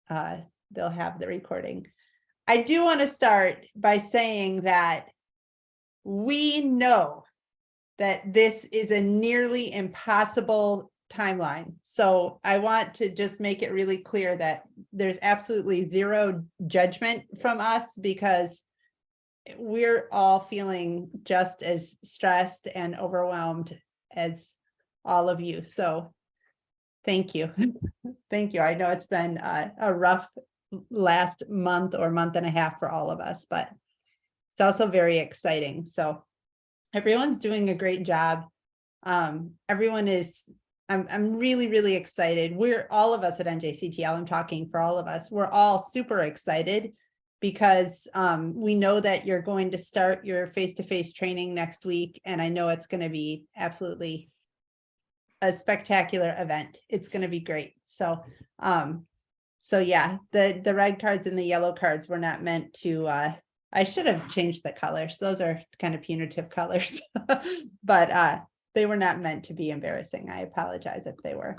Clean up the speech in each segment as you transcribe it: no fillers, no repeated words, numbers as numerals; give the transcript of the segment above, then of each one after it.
they'll have the recording. I do want to start by saying that we know that this is a nearly impossible timeline. So I want to just make it really clear that there's absolutely zero judgment from us, because we're all feeling just as stressed and overwhelmed as all of you. So thank you. Thank you. I know it's been a rough last month or month and a half for all of us, but it's also very exciting. So everyone's doing a great job. Everyone is, I'm really, really excited. We're all of us at NJCTL, I'm talking for all of us, we're all super excited because we know that you're going to start your face-to-face training next week. And I know it's going to be absolutely a spectacular event. It's going to be great. So, so yeah, the red cards and the yellow cards were not meant to, I should have changed the colors. Those are kind of punitive colors, but they were not meant to be embarrassing. I apologize if they were.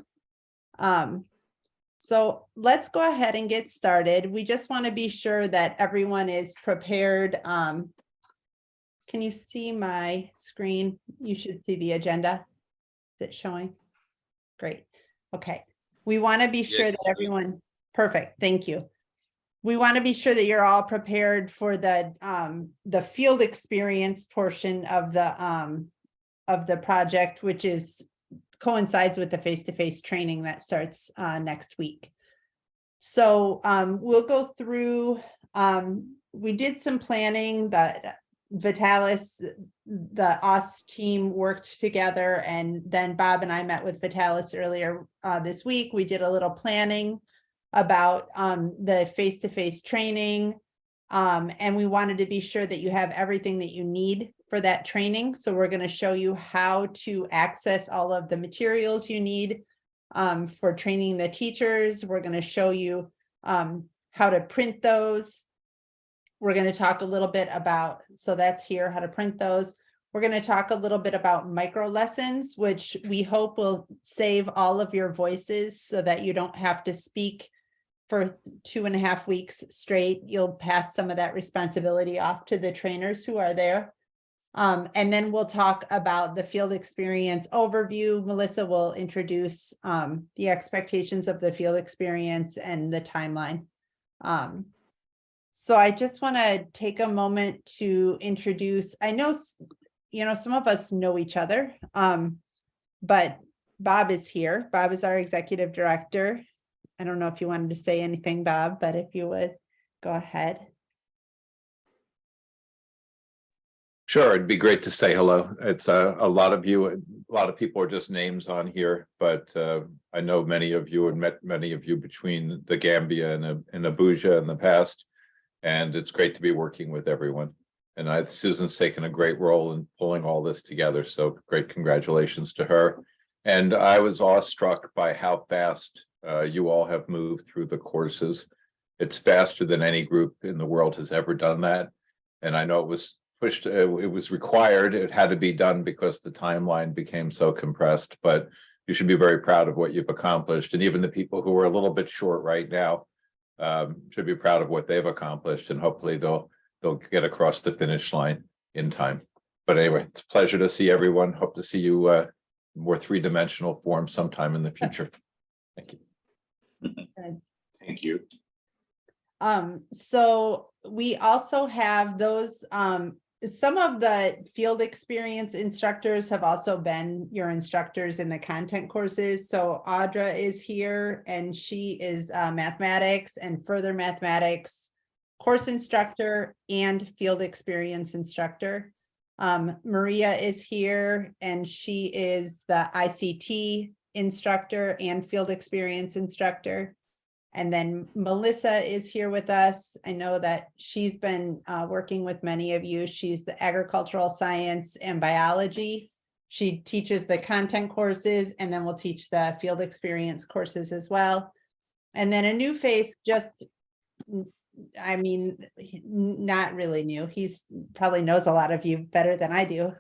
So let's go ahead and get started. We just want to be sure that everyone is prepared. Can you see my screen? You should see the agenda. Is it showing? Great. Okay. We want to be sure that everyone, perfect. Thank you. We want to be sure that you're all prepared for the field experience portion of the project, which coincides with the face-to-face training that starts next week. So we'll go through, we did some planning, that Vitalis, the AUST team worked together, and then Bob and I met with Vitalis earlier this week. We did a little planning about the face-to-face training, and we wanted to be sure that you have everything that you need for that training. So we're going to show you how to access all of the materials you need for training the teachers. We're going to show you how to print those. We're going to talk a little bit about, so that's here, how to print those. We're going to talk a little bit about micro lessons, which we hope will save all of your voices so that you don't have to speak for 2.5 weeks straight. You'll pass some of that responsibility off to the trainers who are there. And then we'll talk about the field experience overview. Melissa will introduce the expectations of the field experience and the timeline. So I just want to take a moment to introduce, I know, some of us know each other, but Bob is here. Bob is our executive director. I don't know if you wanted to say anything, Bob, but if you would go ahead. Sure, it'd be great to say hello. It's a lot of you, a lot of people are just names on here, but I know many of you and met many of you between the Gambia and Abuja in the past, and it's great to be working with everyone. And Susan's taken a great role in pulling all this together, so great congratulations to her. And I was awestruck by how fast you all have moved through the courses. It's faster than any group in the world has ever done that. And I know it was pushed, it was required, it had to be done because the timeline became so compressed, but you should be very proud of what you've accomplished. And even the people who are a little bit short right now should be proud of what they've accomplished, and hopefully they'll get across the finish line in time. But anyway, it's a pleasure to see everyone. Hope to see you more three-dimensional form sometime in the future. Thank you. Thank you. So we also have those, some of the field experience instructors have also been your instructors in the content courses. So Audra is here, and she is mathematics and further mathematics course instructor and field experience instructor. Maria is here, and she is the ICT instructor and field experience instructor. And then Melissa is here with us. I know that she's been working with many of you. She's the agricultural science and biology. She teaches the content courses, and then we'll teach the field experience courses as well. And then a new face, just, I mean, not really new. He's probably knows a lot of you better than I do.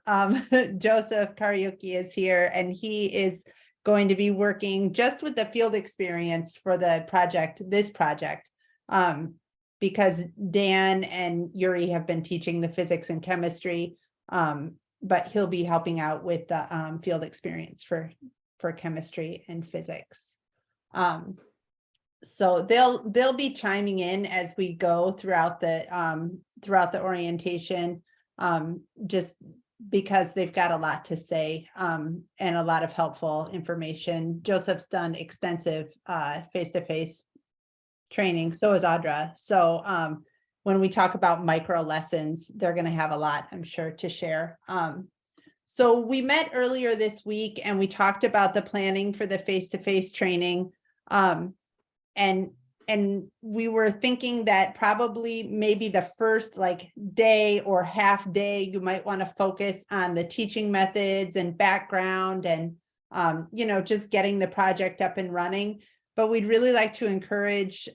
Joseph Kariuki is here, and he is going to be working just with the field experience for the project, this project. Because Dan and Yuri have been teaching the physics and chemistry, but he'll be helping out with the field experience for chemistry and physics. So they'll be chiming in as we go throughout the orientation, just because they've got a lot to say and a lot of helpful information. Joseph's done extensive face-to-face training, so is Audra. So when we talk about micro lessons, they're going to have a lot, I'm sure, to share. So we met earlier this week and we talked about the planning for the face-to-face training. And we were thinking that probably maybe the first day or half day, you might want to focus on the teaching methods and background and, just getting the project up and running. But we'd really like to encourage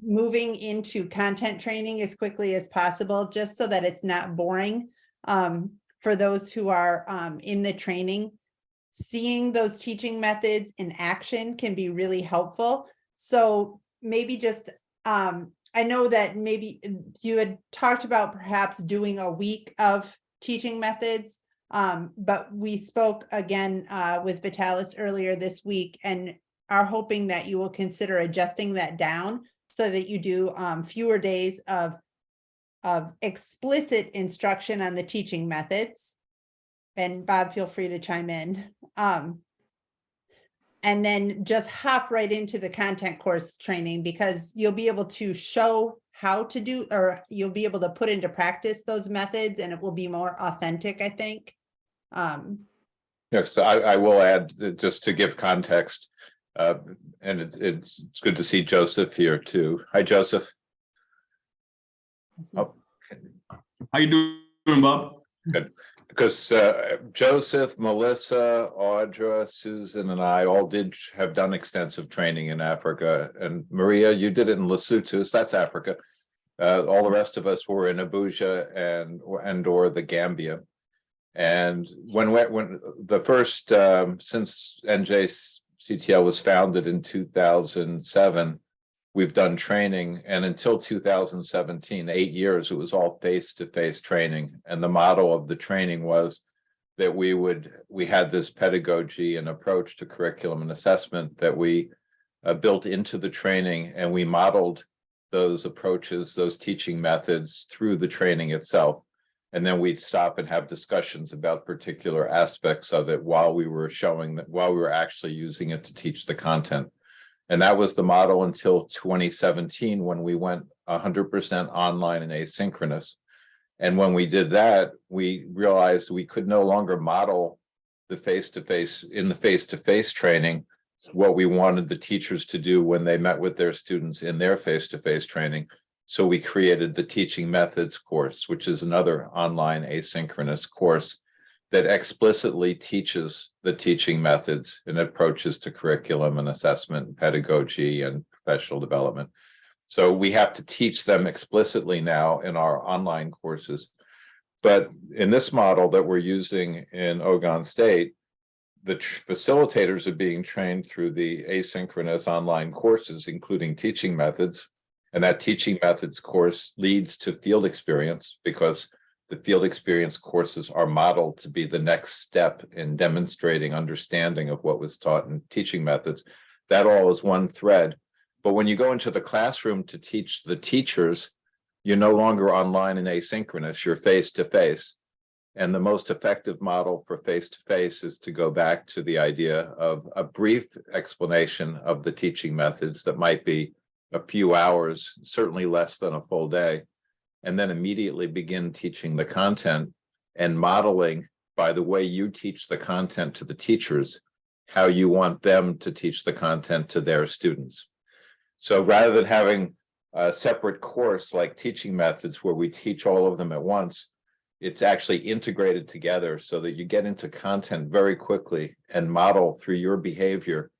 moving into content training as quickly as possible, just so that it's not boring for those who are in the training. Seeing those teaching methods in action can be really helpful. So maybe just, I know that maybe you had talked about perhaps doing a week of teaching methods, but we spoke again with Vitalis earlier this week and are hoping that you will consider adjusting that down so that you do fewer days of explicit instruction on the teaching methods. And Bob, feel free to chime in. And then just hop right into the content course training, because you'll be able to show how to do, or you'll be able to put into practice those methods, and it will be more authentic, I think. Yes, I will add just to give context. And it's good to see Joseph here too. Hi, Joseph. Oh. How you doing, Bob? Good. Because Joseph, Melissa, Audra, Susan, and I all have done extensive training in Africa. And Maria, you did it in Lesotho, so that's Africa. All the rest of us were in Abuja and or the Gambia. And when the first, since NJCTL was founded in 2007, we've done training, and until 2017, 8 years, it was all face-to-face training. And the model of the training was that we had this pedagogy and approach to curriculum and assessment that we built into the training, and we modeled those approaches, those teaching methods through the training itself. And then we'd stop and have discussions about particular aspects of it while we were actually using it to teach the content. And that was the model until 2017, when we went 100% online and asynchronous. And when we did that, we realized we could no longer model the face-to-face training, what we wanted the teachers to do when they met with their students in their face-to-face training. So we created the teaching methods course, which is another online asynchronous course that explicitly teaches the teaching methods and approaches to curriculum and assessment, pedagogy, and professional development. So we have to teach them explicitly now in our online courses. But in this model that we're using in Ogun State, the facilitators are being trained through the asynchronous online courses, including teaching methods. And that teaching methods course leads to field experience, because the field experience courses are modeled to be the next step in demonstrating understanding of what was taught in teaching methods. That all is one thread. But when you go into the classroom to teach the teachers, you're no longer online and asynchronous, you're face-to-face. And the most effective model for face-to-face is to go back to the idea of a brief explanation of the teaching methods that might be a few hours, certainly less than a full day, and then immediately begin teaching the content and modeling by the way you teach the content to the teachers, how you want them to teach the content to their students. So rather than having a separate course like teaching methods where we teach all of them at once, it's actually integrated together so that you get into content very quickly and model through your behavior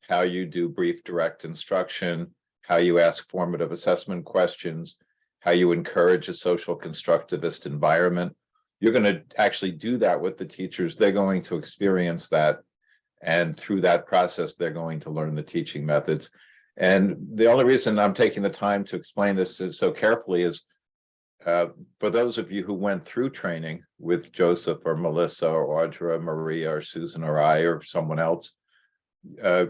how you do brief direct instruction, how you ask formative assessment questions, how you encourage a social constructivist environment. You're going to actually do that with the teachers. They're going to experience that. And through that process, they're going to learn the teaching methods. And the only reason I'm taking the time to explain this so carefully is for those of you who went through training with Joseph or Melissa or Audra, Maria or Susan or I or someone else,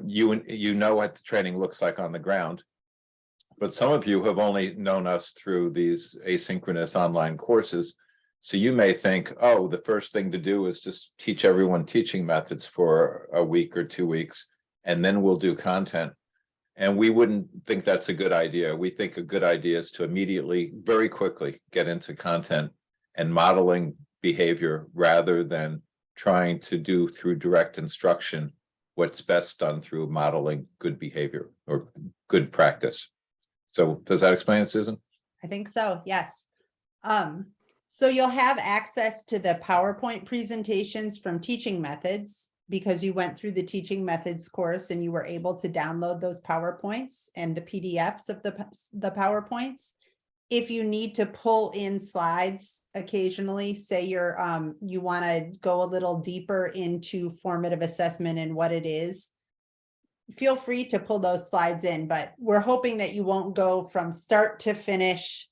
you know what the training looks like on the ground. But some of you have only known us through these asynchronous online courses. So you may think, oh, the first thing to do is just teach everyone teaching methods for a week or 2 weeks, and then we'll do content. And we wouldn't think that's a good idea. We think a good idea is to immediately, very quickly get into content and modeling behavior rather than trying to do through direct instruction what's best done through modeling good behavior or good practice. So does that explain it, Susan? I think so, yes. So you'll have access to the PowerPoint presentations from Teaching Methods because you went through the Teaching Methods course and you were able to download those PowerPoints and the PDFs of the PowerPoints. If you need to pull in slides occasionally, say you want to go a little deeper into formative assessment and what it is, feel free to pull those slides in, but we're hoping that you won't go from start to finish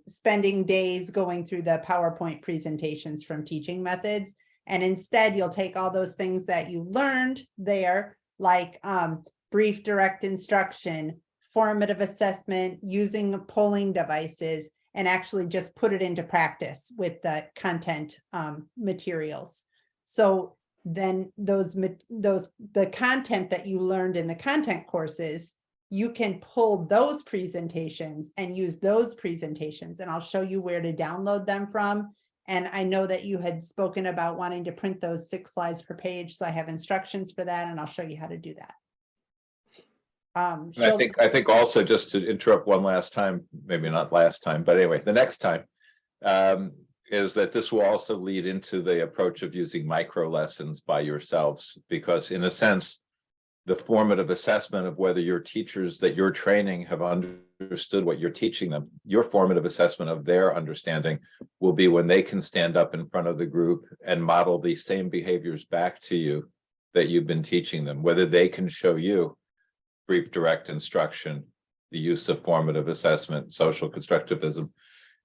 spending days going through the PowerPoint presentations from Teaching Methods. And instead, you'll take all those things that you learned there, like brief direct instruction, formative assessment, using polling devices, and actually just put it into practice with the content materials. So then the content that you learned in the content courses, you can pull those presentations and use those presentations. And I'll show you where to download them from. And I know that you had spoken about wanting to print those 6 slides per page. So I have instructions for that, and I'll show you how to do that. I think also, just to interrupt one last time, maybe not last time, but anyway, the next time, is that this will also lead into the approach of using micro lessons by yourselves, because in a sense, the formative assessment of whether your teachers that you're training have understood what you're teaching them, your formative assessment of their understanding will be when they can stand up in front of the group and model the same behaviors back to you that you've been teaching them, whether they can show you brief direct instruction, the use of formative assessment, social constructivism,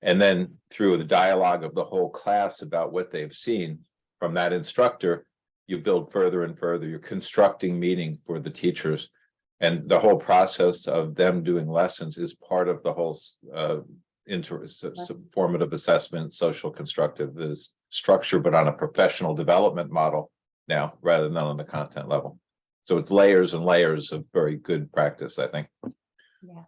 and then through the dialogue of the whole class about what they've seen from that instructor, you build further and further. You're constructing meaning for the teachers. And the whole process of them doing lessons is part of the whole formative assessment, social constructive is structure, but on a professional development model now, rather than on the content level. So it's layers and layers of very good practice, I think. Yeah.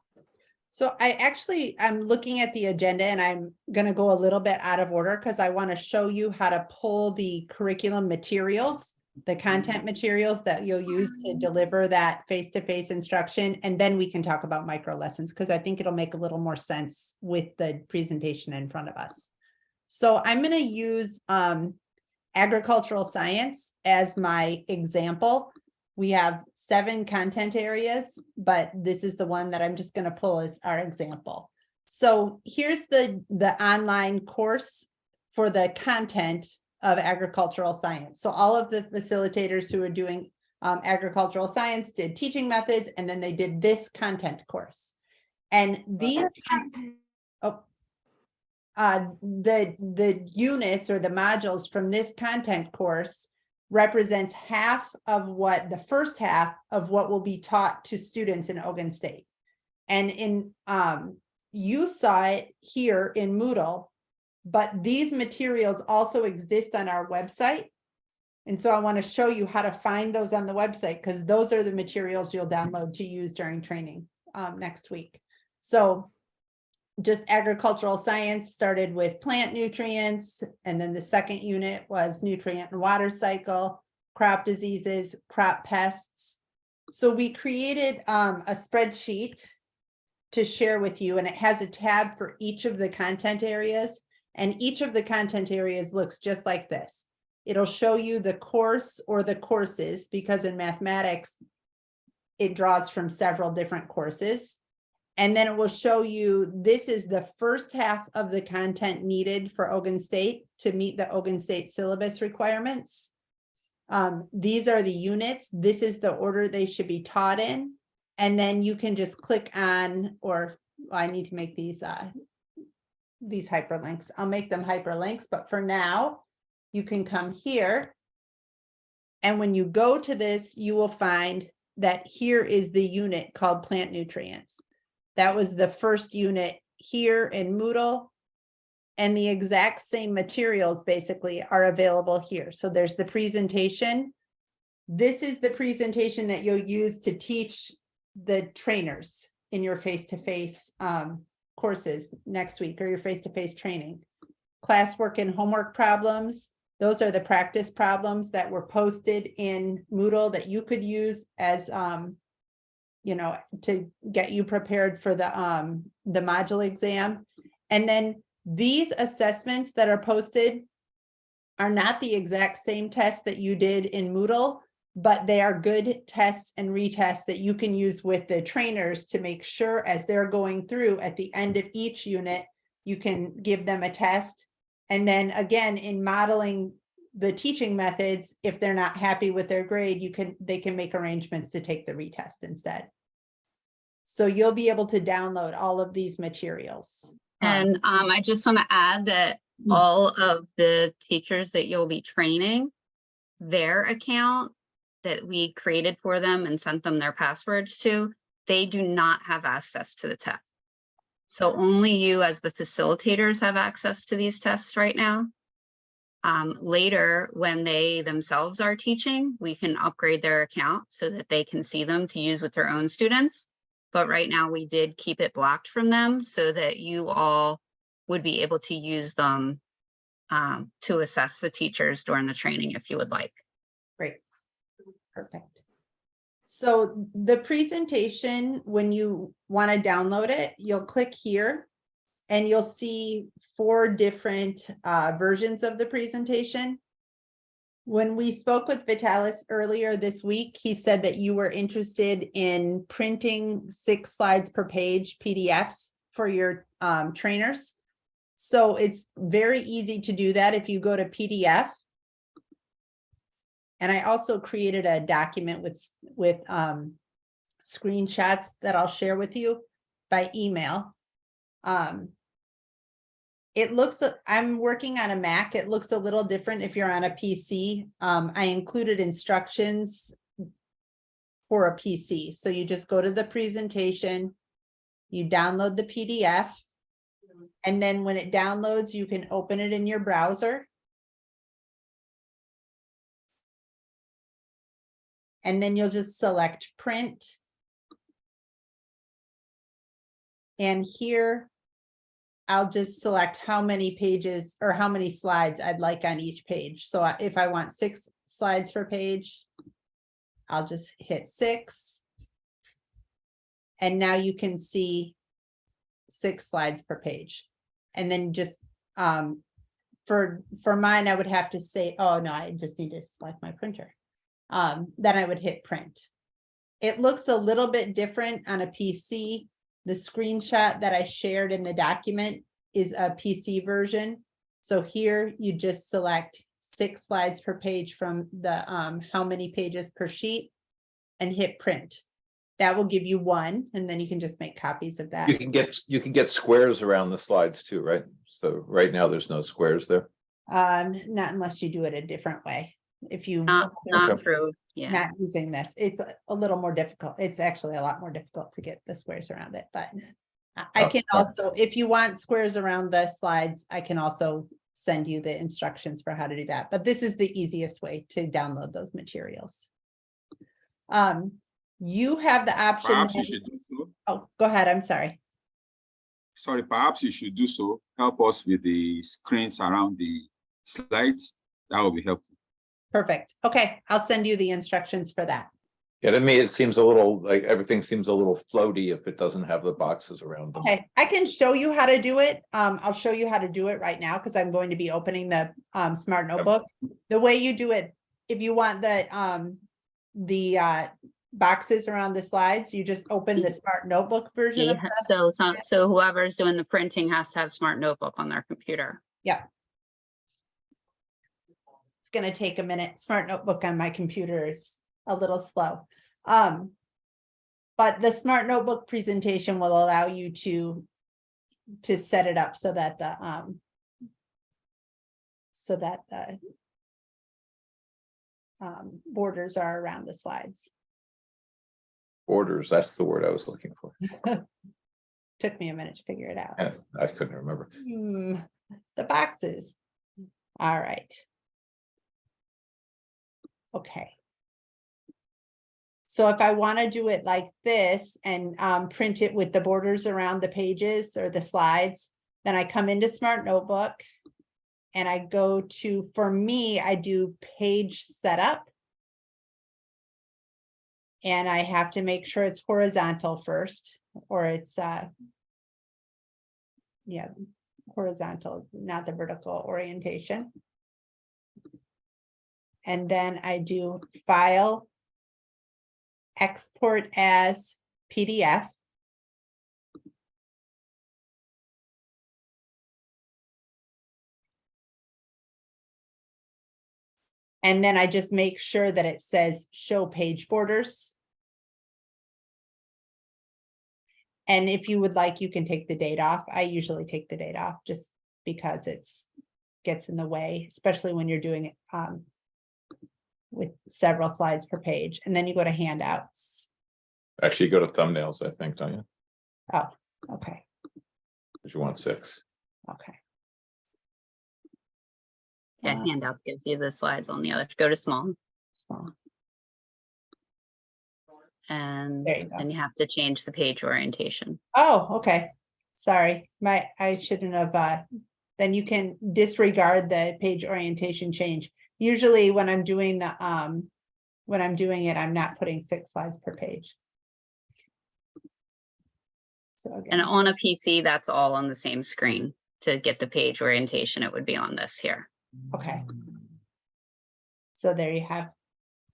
So I'm looking at the agenda, and I'm going to go a little bit out of order because I want to show you how to pull the curriculum materials, the content materials that you'll use to deliver that face-to-face instruction. And then we can talk about micro lessons, because I think it'll make a little more sense with the presentation in front of us. So I'm going to use agricultural science as my example. We have 7 content areas, but this is the one that I'm just going to pull as our example. So here's the online course for the content of agricultural science. So all of the facilitators who are doing agricultural science did teaching methods, and then they did this content course. And these the units or the modules from this content course represents the first half of what will be taught to students in Ogun State. And you saw it here in Moodle, but these materials also exist on our website. And so I want to show you how to find those on the website, because those are the materials you'll download to use during training next week. So just agricultural science started with plant nutrients, and then the second unit was nutrient and water cycle, crop diseases, crop pests. So we created a spreadsheet to share with you, and it has a tab for each of the content areas, and each of the content areas looks just like this. It'll show you the course or the courses, because in mathematics, it draws from several different courses. And then it will show you, this is the first half of the content needed for Ogun State to meet the Ogun State syllabus requirements. These are the units. This is the order they should be taught in. And then you can just click on, or I need to make these hyperlinks. I'll make them hyperlinks, but for now, you can come here. And when you go to this, you will find that here is the unit called plant nutrients. That was the first unit here in Moodle. And the exact same materials basically are available here. So there's the presentation. This is the presentation that you'll use to teach the trainers in your face-to-face courses next week, or your face-to-face training. Classwork and homework problems. Those are the practice problems that were posted in Moodle that you could use as, you know, to get you prepared for the module exam. And then these assessments that are posted are not the exact same tests that you did in Moodle, but they are good tests and retests that you can use with the trainers to make sure as they're going through at the end of each unit, you can give them a test. And then again, in modeling the teaching methods, if they're not happy with their grade, they can make arrangements to take the retest instead. So you'll be able to download all of these materials. And I just want to add that all of the teachers that you'll be training, their account that we created for them and sent them their passwords to, they do not have access to the test. So only you as the facilitators have access to these tests right now. Later, when they themselves are teaching, we can upgrade their account so that they can see them to use with their own students. But right now we did keep it blocked from them so that you all would be able to use them to assess the teachers during the training if you would like. Great. Perfect. So the presentation, when you want to download it, you'll click here and you'll see 4 different versions of the presentation. When we spoke with Vitalis earlier this week, he said that you were interested in printing 6 slides per page PDFs for your trainers. So it's very easy to do that if you go to PDF. And I also created a document with screenshots that I'll share with you by email. It looks, I'm working on a Mac. It looks a little different if you're on a PC. I included instructions for a PC. So you just go to the presentation, you download the PDF, and then when it downloads, you can open it in your browser. And then you'll just select print. And here, I'll just select how many pages or how many slides I'd like on each page. So if I want 6 slides per page, I'll just hit 6. And now you can see 6 slides per page. And then just for mine, I would have to say, oh no, I just need to select my printer. Then I would hit print. It looks a little bit different on a PC. The screenshot that I shared in the document is a PC version. So here you just select 6 slides per page from the how many pages per sheet and hit print. That will give you 1, and then you can just make copies of that. You can get squares around the slides too, right? So right now there's no squares there. Not unless you do it a different way. If you Not Okay. through, yeah. not using this, it's a little more difficult. It's actually a lot more difficult to get the squares around it, but I can also, if you want squares around the slides, I can also send you the instructions for how to do that. But this is the easiest way to download those materials. You have the option. Perhaps you should do so. Oh, go ahead. I'm sorry. Sorry, perhaps you should do so. Help us with the screens around the slides. That will be helpful. Perfect. Okay, I'll send you the instructions for that. Yeah, to me, it seems a little like everything seems a little floaty if it doesn't have the boxes around them. Okay, I can show you how to do it. I'll show you how to do it right now because I'm going to be opening the Smart Notebook. The way you do it, if you want the boxes around the slides, you just open the Smart Notebook version of that. So whoever's doing the printing has to have Smart Notebook on their computer. Yeah. gonna take a minute. Smart Notebook on my computer is a little slow. But the Smart Notebook presentation will allow you to set it up so that the borders are around the slides. Borders, that's the word I was looking for. Took me a minute to figure it out. Yeah, I couldn't remember. The boxes. All right. Okay. So if I want to do it like this and print it with the borders around the pages or the slides, then I come into Smart Notebook and I go to, for me, I do page setup. And I have to make sure it's horizontal first, or it's yeah, horizontal, not the vertical orientation. And then I do file, export as PDF. And then I just make sure that it says show page borders. And if you would like, you can take the date off. I usually take the date off just because gets in the way, especially when you're doing it with several slides per page. And then you go to handouts. Actually, you go to thumbnails, I think, don't you? Oh, okay, Because you want 6. okay. Yeah, handouts gives you the slides on the other. Go to small, Small. and There you go. then you have to change the page orientation. Oh, okay. Sorry, I shouldn't have, then you can disregard the page orientation change. Usually when I'm doing the, when I'm doing it, I'm not putting 6 slides per page. So And again, on a PC, that's all on the same screen. To get the page orientation, it would be on this here. okay. So there you have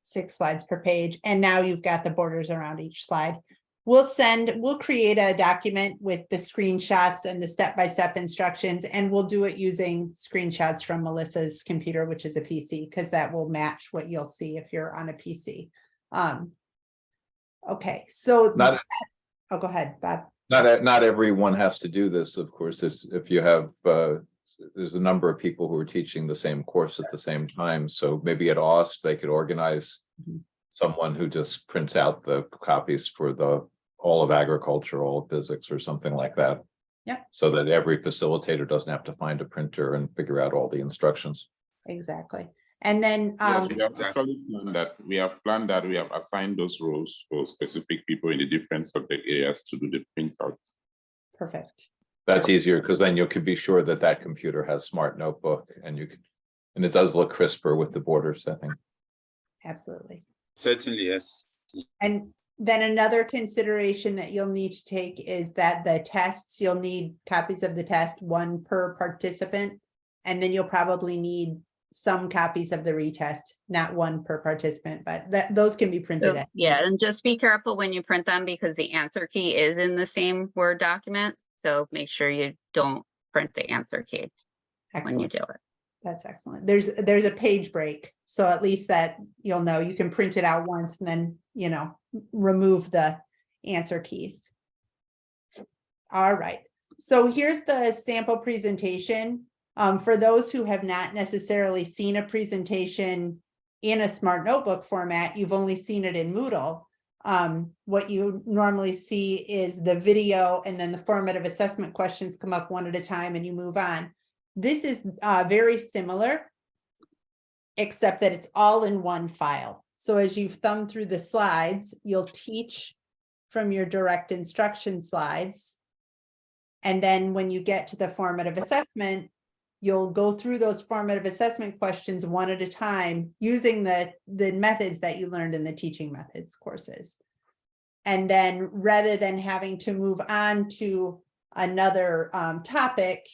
6 slides per page, and now you've got the borders around each slide. We'll create a document with the screenshots and the step-by-step instructions, and we'll do it using screenshots from Melissa's computer, which is a PC, because that will match what you'll see if you're on a PC. Okay, so oh, go ahead, Bob. Not everyone has to do this, of course. It's if you have there's a number of people who are teaching the same course at the same time. So maybe at AUST they could organize someone who just prints out the copies for all of agriculture, all of physics, or something like that. Yeah. So that every facilitator doesn't have to find a printer and figure out all the instructions. Exactly. And then Yes, we have actually planned that. We have assigned those roles for specific people in the different subject areas to do the printout. perfect. That's easier because then you could be sure that that computer has Smart Notebook, and it does look crisper with the borders, I think. Absolutely. Certainly, yes. And then another consideration that you'll need to take is that the tests, you'll need copies of the test, 1 per participant. And then you'll probably need some copies of the retest, not 1 per participant, but those can be printed So, out. yeah, and just be careful when you print them because the answer key is in the same Word document. So make sure you don't print the answer key when you Excellent. do it. That's excellent. There's a page break. So at least that you'll know you can print it out once and then, remove the answer keys. All right. So here's the sample presentation. For those who have not necessarily seen a presentation in a Smart Notebook format, you've only seen it in Moodle. What you normally see is the video and then the formative assessment questions come up one at a time and you move on. This is very similar, except that it's all in one file. So as you thumb through the slides, you'll teach from your direct instruction slides. And then when you get to the formative assessment, you'll go through those formative assessment questions one at a time using the methods that you learned in the teaching methods courses. And then rather than having to move on to another topic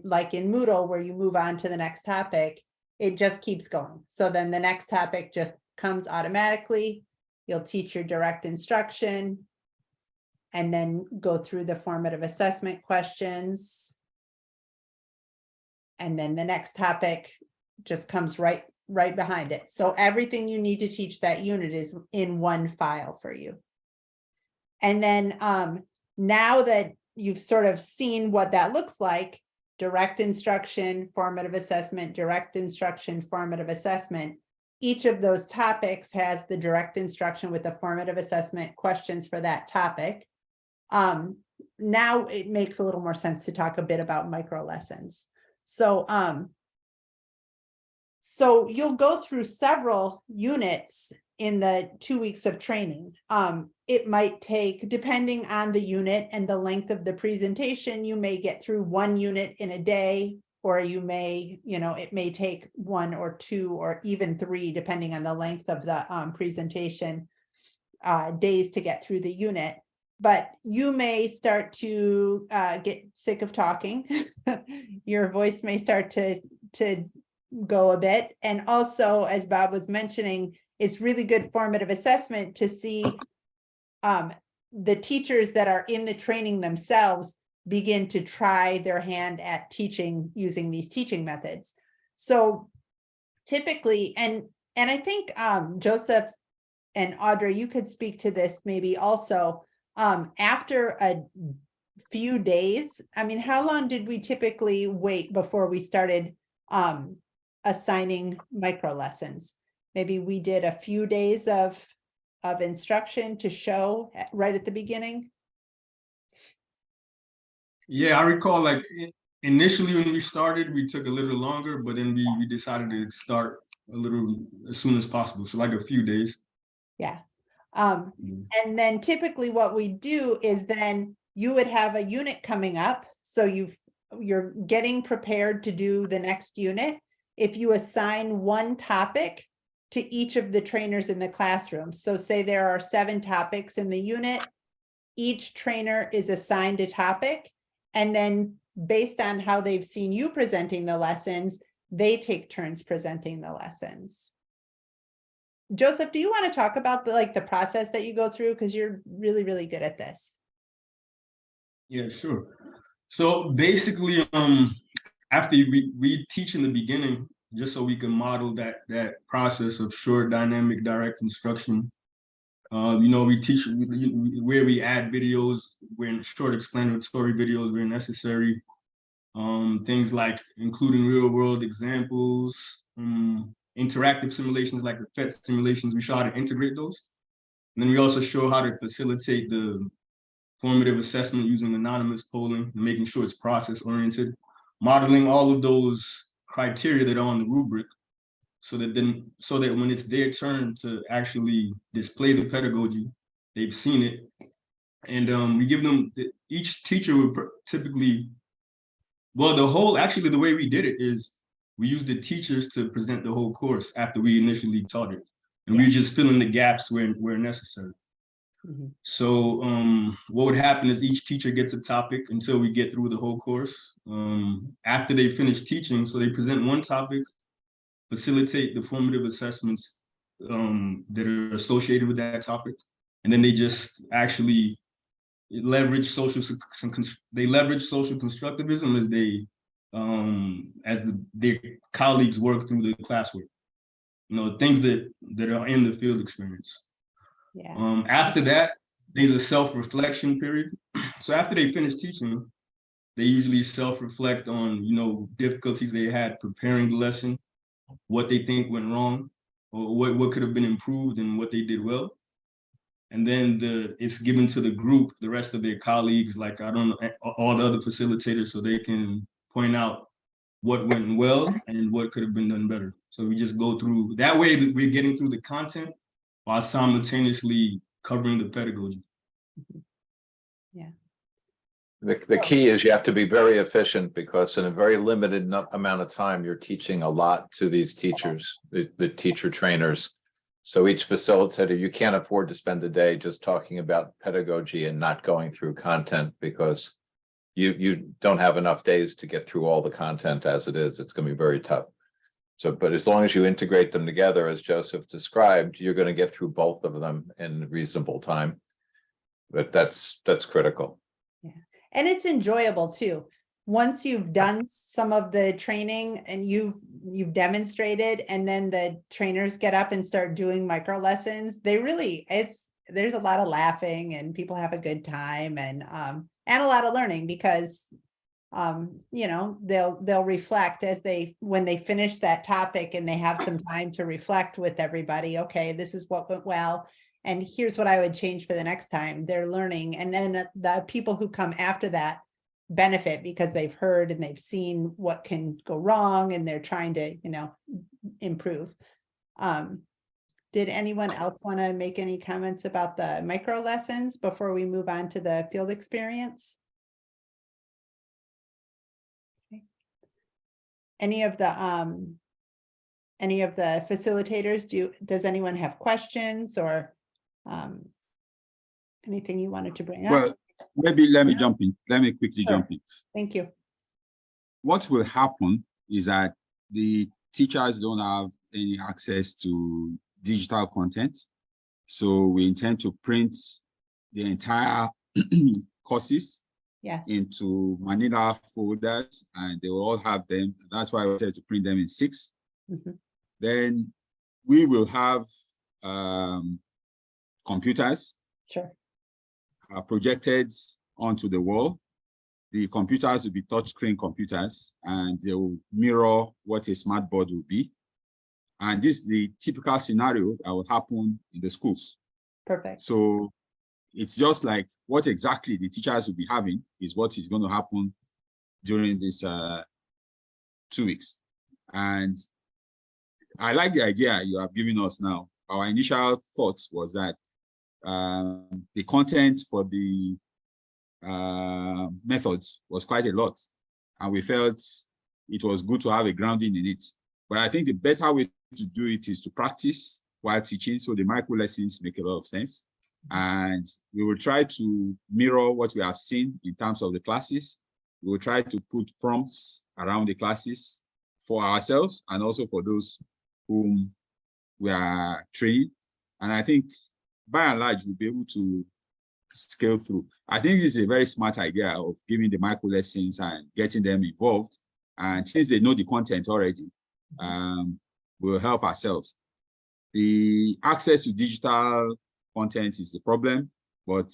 like in Moodle, where you move on to the next topic, it just keeps going. So then the next topic just comes automatically. You'll teach your direct instruction and then go through the formative assessment questions. And then the next topic just comes right right behind it. So everything you need to teach that unit is in one file for you. And then now that you've sort of seen what that looks like, direct instruction, formative assessment, direct instruction, formative assessment, each of those topics has the direct instruction with the formative assessment questions for that topic. Now it makes a little more sense to talk a bit about micro lessons. So, so you'll go through several units in the 2 weeks of training. It might take, depending on the unit and the length of the presentation, you may get through one unit in a day, or you may, it may take 1 or 2 or even 3, depending on the length of the presentation, days to get through the unit. But you may start to get sick of talking. Your voice may start to go a bit. And also, as Bob was mentioning, it's really good formative assessment to see the teachers that are in the training themselves begin to try their hand at teaching using these teaching methods. So typically, and I think Joseph and Audrey, you could speak to this maybe also, after a few days, I mean, how long did we typically wait before we started assigning micro lessons? Maybe we did a few days of instruction to show right at the beginning. Yeah, I recall like initially when we started, we took a little longer, but then we decided to start a little as soon as possible. So like a few days. Yeah. And then typically what we do is then you would have a unit coming up. So you're getting prepared to do the next unit. If you assign one topic to each of the trainers in the classroom. So say there are 7 topics in the unit, each trainer is assigned a topic, and then based on how they've seen you presenting the lessons, they take turns presenting the lessons. Joseph, do you want to talk about the process that you go through? Because you're really, really good at this. Yeah, sure. So basically, after we teach in the beginning, just so we can model that process of short, dynamic, direct instruction. We teach where we add videos, where short explanatory videos where necessary. Things like including real world examples, interactive simulations like the PhET simulations, we show how to integrate those. And then we also show how to facilitate the formative assessment using anonymous polling and making sure it's process oriented, modeling all of those criteria that are on the rubric so that when it's their turn to actually display the pedagogy, they've seen it. And we give them, each teacher would typically, well, the way we did it is we used the teachers to present the whole course after we initially taught it. And we just fill in the gaps where necessary. Mm-hmm. So what would happen is each teacher gets a topic until we get through the whole course. After they finish teaching, so they present one topic, facilitate the formative assessments that are associated with that topic. And then they just actually leverage social constructivism as their colleagues work through the classwork. Things that are in the field experience. Yeah. After that, there's a self-reflection period. So after they finish teaching, they usually self-reflect on, difficulties they had preparing the lesson, what they think went wrong, or what could have been improved and what they did well. And then it's given to the group, the rest of their colleagues, like, I don't know, all the other facilitators, so they can point out what went well and what could have been done better. So we just go through, that way that we're getting through the content while simultaneously covering the pedagogy. Yeah. The key is you have to be very efficient, because in a very limited amount of time, you're teaching a lot to these teachers, the teacher trainers. So each facilitator, you can't afford to spend a day just talking about pedagogy and not going through content, because you don't have enough days to get through all the content as it is. It's going to be very tough. So, but as long as you integrate them together, as Joseph described, you're going to get through both of them in reasonable time. But that's critical. Yeah. And it's enjoyable too. Once you've done some of the training and you've you've demonstrated, and then the trainers get up and start doing micro lessons, there's a lot of laughing and people have a good time and a lot of learning because they'll reflect when they finish that topic and they have some time to reflect with everybody. Okay, this is what went well, and here's what I would change for the next time. They're learning, and then the people who come after that benefit because they've heard and they've seen what can go wrong and they're trying to, improve. Did anyone else want to make any comments about the micro lessons before we move on to the field experience? Okay. Any of the facilitators, does anyone have questions or anything you wanted to bring up? Well, maybe let me jump in. Let me quickly Sure. jump in. Thank you. What will happen is that the teachers don't have any access to digital content. So we intend to print the entire courses Yes. into Manila folders, and they will all have them. That's why we wanted to print them in 6. Mhm. Then we will have computers Sure. projected onto the wall. The computers will be touchscreen computers, and they will mirror what a smart board will be. And this is the typical scenario that will happen in the schools. Perfect. So it's just like what exactly the teachers will be having is what is going to happen during this 2 weeks. And I like the idea you have given us now. Our initial thought was that the content for the methods was quite a lot, and we felt it was good to have a grounding in it. But I think the better way to do it is to practice while teaching, so the micro lessons make a lot of sense. And we will try to mirror what we have seen in terms of the classes. We will try to put prompts around the classes for ourselves and also for those whom we are training. And I think by and large, we'll be able to scale through. I think this is a very smart idea of giving the micro lessons and getting them involved. And since they know the content already, we'll help ourselves. The access to digital content is the problem, but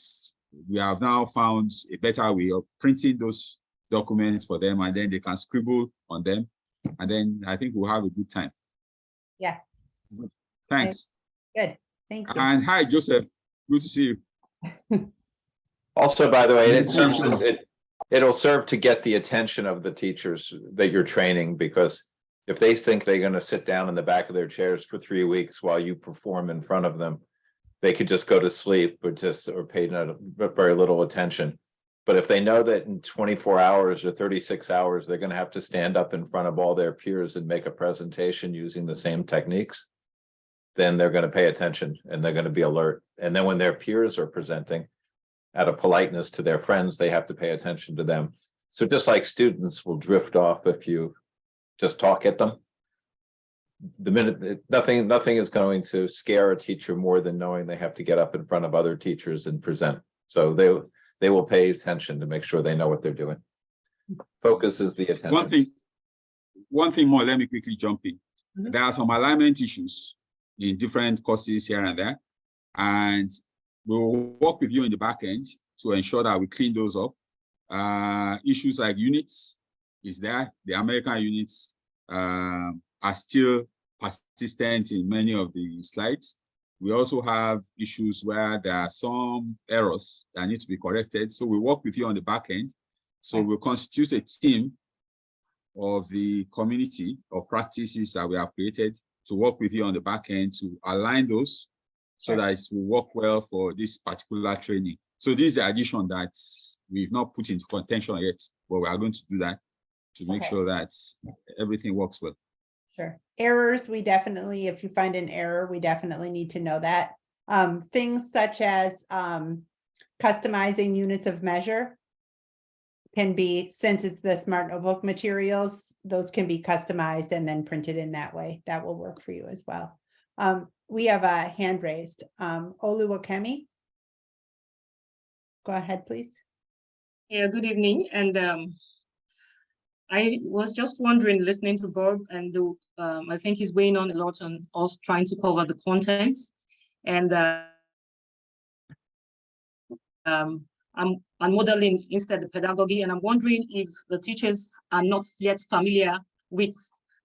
we have now found a better way of printing those documents for them, and then they can scribble on them. And then I think we'll have a good time. Yeah. Thanks. Good. Thank you. And hi, Joseph. Good to see you. Also, by the way, Thank you. it'll serve to get the attention of the teachers that you're training, because if they think they're going to sit down in the back of their chairs for 3 weeks while you perform in front of them, they could just go to sleep or pay very little attention. But if they know that in 24 hours or 36 hours, they're going to have to stand up in front of all their peers and make a presentation using the same techniques, then they're going to pay attention and they're going to be alert. And then when their peers are presenting, out of politeness to their friends, they have to pay attention to them. So just like students will drift off if you just talk at them, the minute nothing is going to scare a teacher more than knowing they have to get up in front of other teachers and present. So they will pay attention to make sure they know what they're doing. Focus is the attention. One thing more, let me quickly jump in. Mhm. There are some alignment issues in different courses here and there, and we'll work with you in the back end to ensure that we clean those up. Issues like units is there. The American units are still persistent in many of the slides. We also have issues where there are some errors that need to be corrected. So we work with you on the back end. So we'll constitute a team of the community of practices that we have created to work with you on the back end to align those so that it will work well for this particular training. So this is the addition that we've not put into contention yet, but we are going to do that to make sure that everything works well. Sure. Errors, we definitely, if you find an error, we definitely need to know that. Things such as customizing units of measure can be, since it's the Smart Notebook materials, those can be customized and then printed in that way. That will work for you as well. We have a hand raised. Oluwakemi. Go ahead, please. Yeah, good evening. And I was just wondering, listening to Bob, and I think he's weighing on a lot on us trying to cover the content. And I'm modeling instead the pedagogy, and I'm wondering if the teachers are not yet familiar with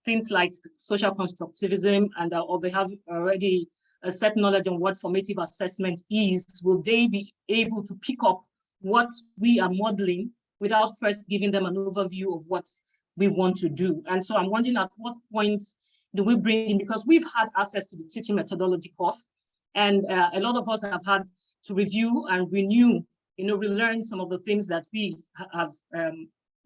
things like social constructivism, and or they have already a set knowledge on what formative assessment is. Will they be able to pick up what we are modeling without first giving them an overview of what we want to do? And so I'm wondering, at what point do we bring in, because we've had access to the teaching methodology course, and a lot of us have had to review and renew, relearn some of the things that we have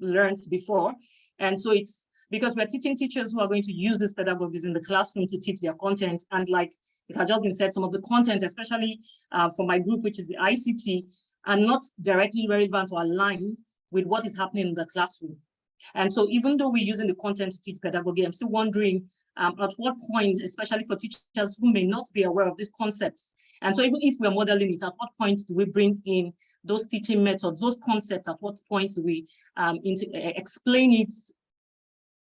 learned before. And so it's because we're teaching teachers who are going to use these pedagogies in the classroom to teach their content. And like it has just been said, some of the content, especially for my group, which is the ICT, are not directly relevant or aligned with what is happening in the classroom. And so even though we're using the content to teach pedagogy, I'm still wondering at what point, especially for teachers who may not be aware of these concepts. And so even if we're modeling it, at what point do we bring in those teaching methods, those concepts? At what point do we explain it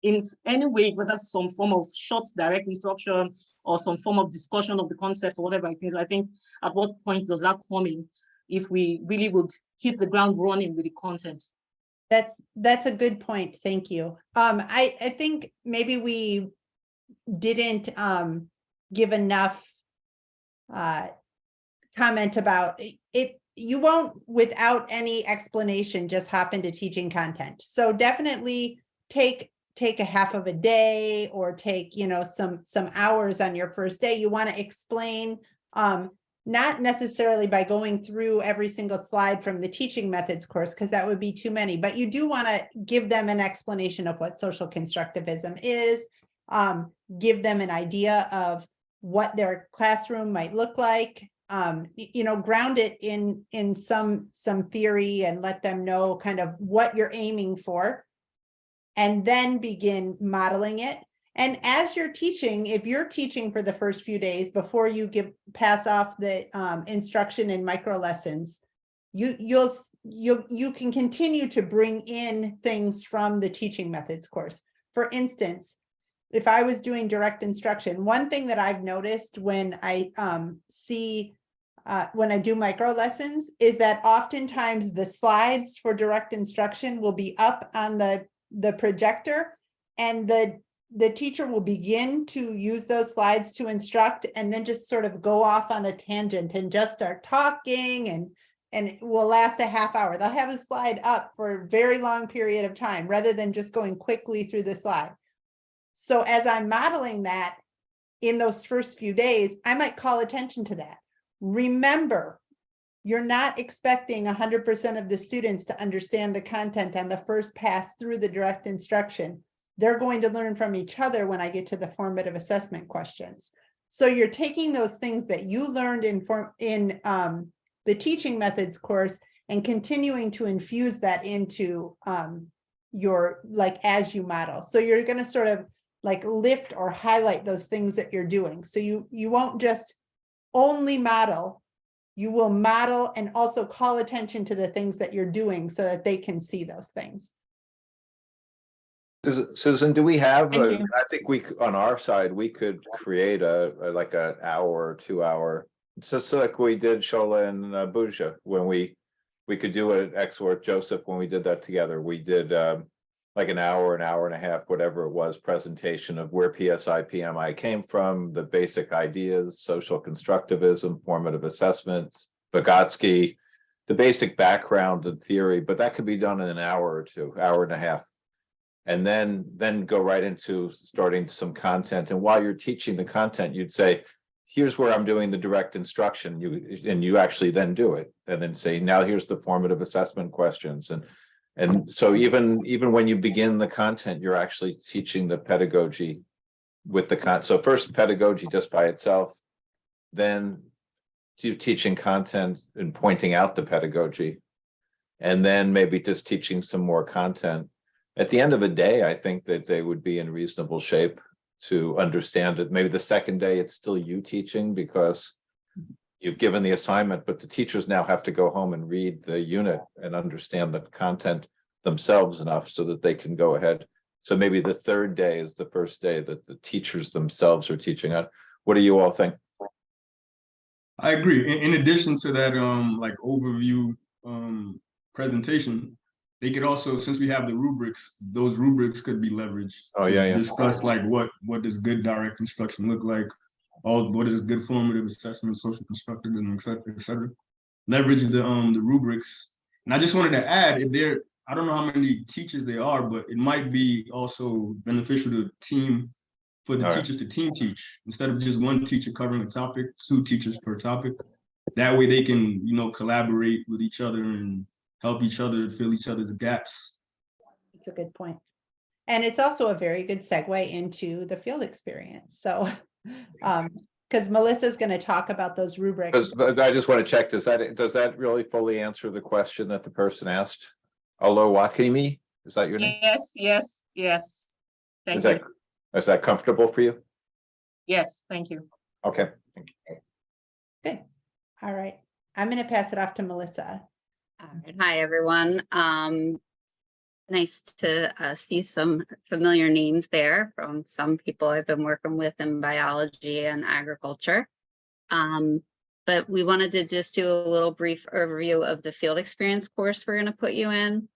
in any way, whether some form of short direct instruction or some form of discussion of the concept or whatever it is? I think at what point does that come in if we really would hit the ground running with the content? That's a good point. Thank you. I think maybe we didn't give enough comment about it. You won't, without any explanation, just hop into teaching content. So definitely take a half of a day, or take, some hours on your first day. You want to explain, not necessarily by going through every single slide from the teaching methods course, because that would be too many, but you do want to give them an explanation of what social constructivism is, give them an idea of what their classroom might look like, ground it in some theory, and let them know kind of what you're aiming for, and then begin modeling it. And as you're teaching, if you're teaching for the first few days before you pass off the instruction in micro lessons, you can continue to bring in things from the teaching methods course. For instance, if I was doing direct instruction, one thing that I've noticed when I when I do micro lessons is that oftentimes the slides for direct instruction will be up on the projector, and the teacher will begin to use those slides to instruct, and then just sort of go off on a tangent and just start talking, and it will last a half hour. They'll have a slide up for a very long period of time rather than just going quickly through the slide. So as I'm modeling that in those first few days, I might call attention to that. Remember, you're not expecting 100% of the students to understand the content on the first pass through the direct instruction. They're going to learn from each other when I get to the formative assessment questions. So you're taking those things that you learned in the teaching methods course and continuing to infuse that into your, as you model. So you're going to sort of lift or highlight those things that you're doing. So you won't just only model, you will model and also call attention to the things that you're doing so that they can see those things. Susan, do we have, Thank you. I think on our side, we could create like an hour or 2 hour, just like we did Shola and Buja, when we could do an Exworth Joseph, when we did that together. We did like an hour and a half, whatever it was, presentation of where PSI, PMI came from, the basic ideas, social constructivism, formative assessments, Vygotsky, the basic background and theory, but that could be done in an hour or two, hour and a half. And then go right into starting some content. And while you're teaching the content, you'd say, here's where I'm doing the direct instruction. You actually then do it, and then say, now here's the formative assessment questions. And so even when you begin the content, you're actually teaching the pedagogy with the content. So first pedagogy just by itself, then teaching content and pointing out the pedagogy, and then maybe just teaching some more content. At the end of a day, I think that they would be in reasonable shape to understand it. Maybe the second day, it's still you teaching because you've given the assignment, but the teachers now have to go home and read the unit and understand the content themselves enough so that they can go ahead. So maybe the third day is the first day that the teachers themselves are teaching on. What do you all think? I agree. In addition to that, like overview presentation, they could also, since we have the rubrics, those rubrics could be leveraged Oh, to yeah. discuss like what does good direct instruction look like, what is good formative assessment, social constructivism, et cetera. Leverage the rubrics. And I just wanted to add, if there, I don't know how many teachers there are, but it might be also beneficial to team, for the teachers to team teach, instead of just one teacher covering a topic, 2 teachers per topic. That way they can, you know, collaborate with each other and help each other fill each other's gaps. That's a good point. And it's also a very good segue into the field experience. So, because Melissa's going to talk about those rubrics. I just want to check, does that really fully answer the question that the person asked? Olowakimi, is that your name? Yes. Thank you. Is that comfortable for you? Yes, thank you. Okay. Good. All right. I'm going to pass it off to Melissa. All right. Hi, everyone. Nice to see some familiar names there from some people I've been working with in biology and agriculture. But we wanted to just do a little brief overview of the field experience course we're going to put you in.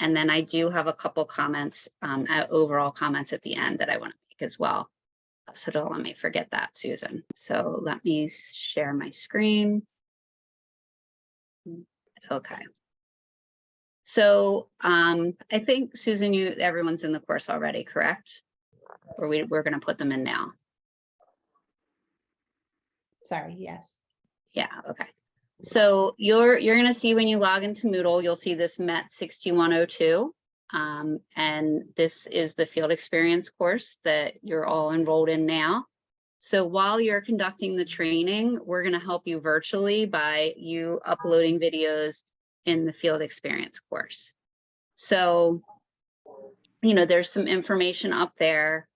And then I do have a couple comments, overall comments at the end that I want to make as well. So don't let me forget that, Susan. So let me share my screen. Okay. So I think, Susan, everyone's in the course already, correct? Or we're going to put them in now? Sorry, yes. Yeah, okay. So you're going to see when you log into Moodle, you'll see this MET 6102. And this is the field experience course that you're all enrolled in now. So while you're conducting the training, we're going to help you virtually by you uploading videos in the field experience course. So, you know, there's some information up there.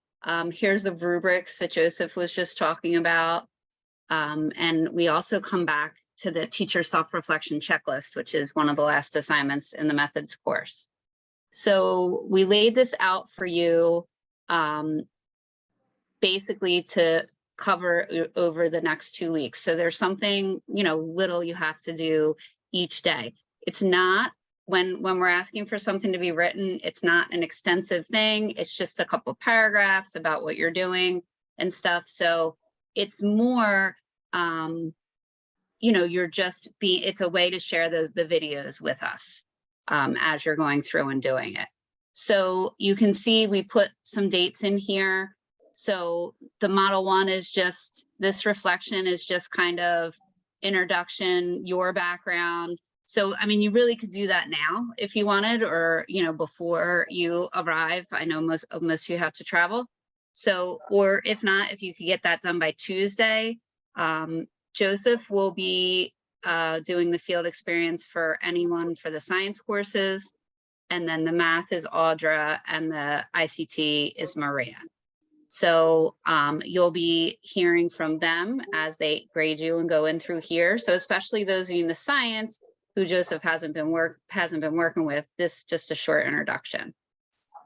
Here's the rubrics that Joseph was just talking about. And we also come back to the teacher self-reflection checklist, which is one of the last assignments in the methods course. So we laid this out for you basically to cover over the next 2 weeks. So there's something, you know, little you have to do each day. It's not, when we're asking for something to be written, it's not an extensive thing. It's just a couple paragraphs about what you're doing and stuff. So it's more, you know, it's a way to share the videos with us as you're going through and doing it. So you can see we put some dates in here. So the model 1 is just, this reflection is just kind of introduction, your background. So, I mean, you really could do that now if you wanted, or, you know, before you arrive. I know most of you have to travel. So, or if not, if you could get that done by Tuesday, Joseph will be doing the field experience for anyone for the science courses. And then the math is Audra and the ICT is Maria. So you'll be hearing from them as they grade you and go in through here. So especially those in the science who Joseph hasn't been working with, this just a short introduction.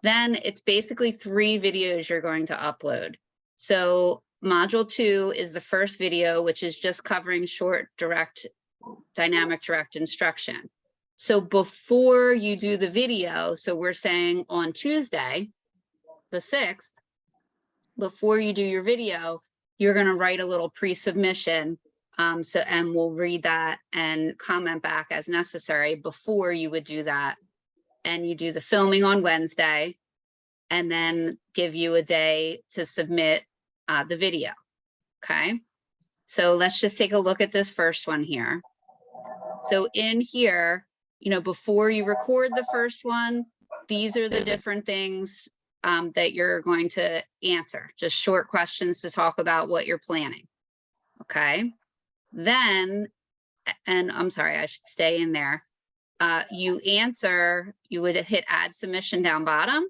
Then it's basically 3 videos you're going to upload. So module 2 is the first video, which is just covering short, dynamic direct instruction. So before you do the video, so we're saying on Tuesday, the 6th, before you do your video, you're going to write a little pre-submission. And we'll read that and comment back as necessary before you would do that. And you do the filming on Wednesday and then give you a day to submit the video. Okay. So let's just take a look at this first one here. So in here, you know, before you record the first one, these are the different things that you're going to answer, just short questions to talk about what you're planning. Okay. Then, and I'm sorry, I should stay in there. You would hit add submission down bottom,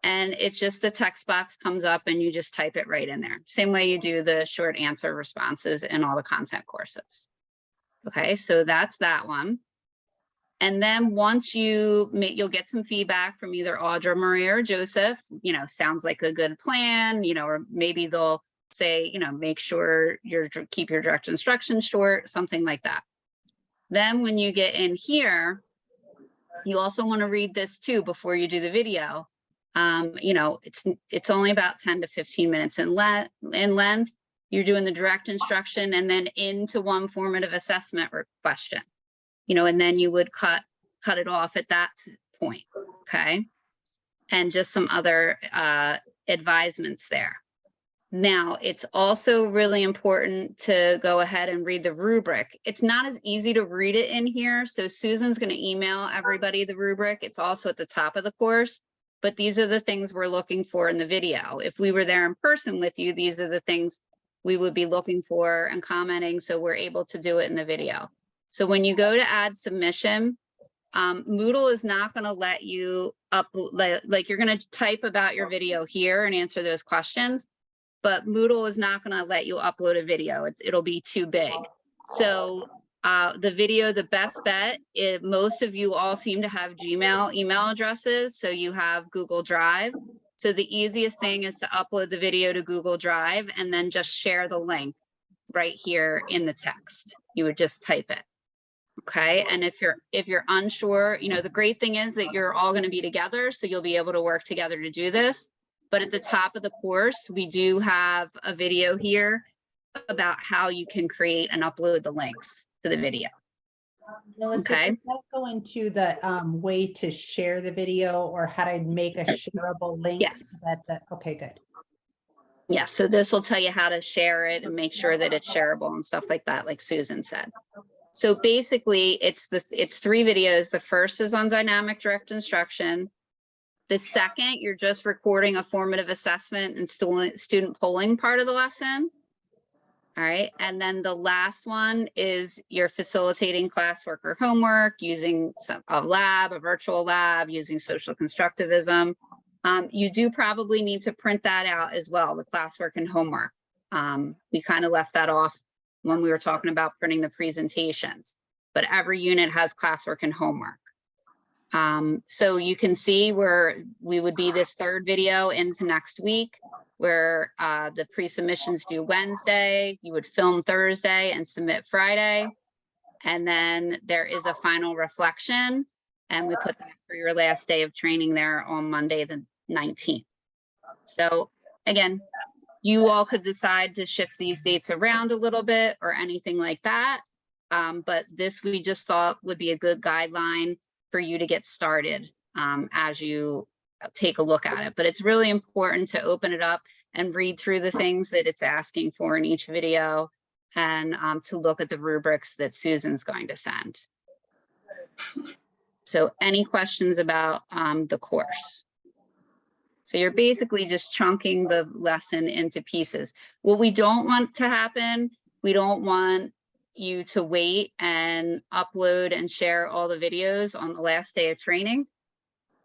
and it's just the text box comes up and you just type it right in there. Same way you do the short answer responses in all the content courses. Okay, so that's that one. And then once you'll get some feedback from either Audra, Maria, or Joseph, sounds like a good plan, or maybe they'll say, make sure keep your direct instruction short, something like that. Then when you get in here, you also want to read this too before you do the video. It's only about 10 to 15 minutes in length. You're doing the direct instruction and then into one formative assessment question, and then you would cut it off at that point, okay? And just some other advisements there. Now, it's also really important to go ahead and read the rubric. It's not as easy to read it in here, so Susan's going to email everybody the rubric. It's also at the top of the course, but these are the things we're looking for in the video. If we were there in person with you, these are the things we would be looking for and commenting, so we're able to do it in the video. So when you go to add submission, Moodle is not going to let you upload, like you're going to type about your video here and answer those questions, but Moodle is not going to let you upload a video. It'll be too big. So the video, the best bet, most of you all seem to have Gmail email addresses, so you have Google Drive. So the easiest thing is to upload the video to Google Drive and then just share the link right here in the text. You would just type it. Okay, and if you're unsure, the great thing is that you're all going to be together, so you'll be able to work together to do this. But at the top of the course, we do have a video here about how you can create and upload the links to the video. Melissa, Okay. does that go into the way to share the video or how to make a shareable link? Yes. Okay, good. Yeah, so this will tell you how to share it and make sure that it's shareable and stuff like that, like Susan said. So basically, it's 3 videos. The first is on dynamic direct instruction. The second, you're just recording a formative assessment and student polling part of the lesson. All right, and then the last one is you're facilitating classwork or homework using a virtual lab, using social constructivism. You do probably need to print that out as well, the classwork and homework. We kind of left that off when we were talking about printing the presentations, but every unit has classwork and homework. So you can see where we would be this 3rd video into next week, where the pre-submissions due Wednesday, you would film Thursday and submit Friday. And then there is a final reflection, and we put that for your last day of training there on Monday, the 19th. So again, you all could decide to shift these dates around a little bit or anything like that. But this we just thought would be a good guideline for you to get started as you take a look at it. But it's really important to open it up and read through the things that it's asking for in each video, and to look at the rubrics that Susan's going to send. So any questions about the course? So you're basically just chunking the lesson into pieces. What we don't want to happen, we don't want you to wait and upload and share all the videos on the last day of training,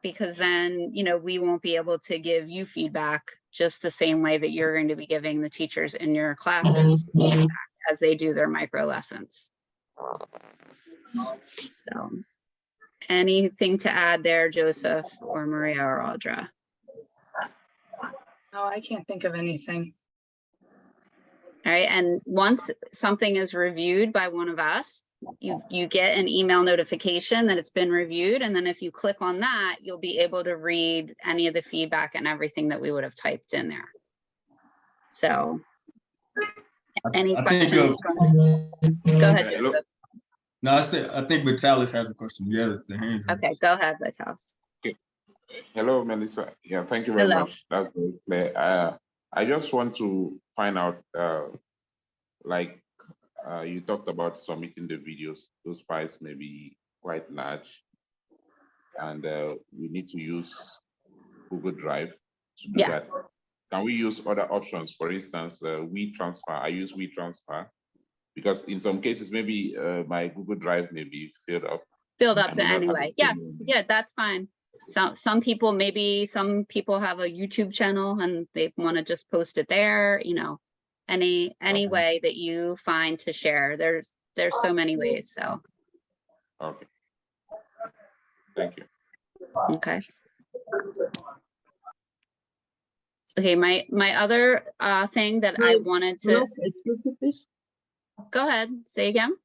because then, we won't be able to give you feedback just the same way that you're going to be giving the teachers in your classes as they do their micro lessons. So anything to add there, Joseph or Maria or Audra? No, I can't think of anything. All right, and once something is reviewed by one of us, you get an email notification that it's been reviewed, and then if you click on that, you'll be able to read any of the feedback and everything that we would have typed in there. So, any questions? Go ahead, Joseph. No, I think Vitalis has a question. Yeah, the hand. Okay, go ahead, Vitalis. Hello, Melissa. Yeah, thank you very much. That's very clear. I just want to find out, you talked about submitting the videos. Those files may be quite large, and we need to use Google Drive to do that. Can we use other options? For instance, WeTransfer. I use WeTransfer because in some cases, maybe my Google Drive may be filled up. Anyway. Yes, yeah, that's fine. Some people have a YouTube channel and they want to just post it there, any way that you find to share. There's so many ways. So okay. Thank you. Okay. Okay, my other thing that I wanted to, Hello, excuse me, please. go ahead, say again.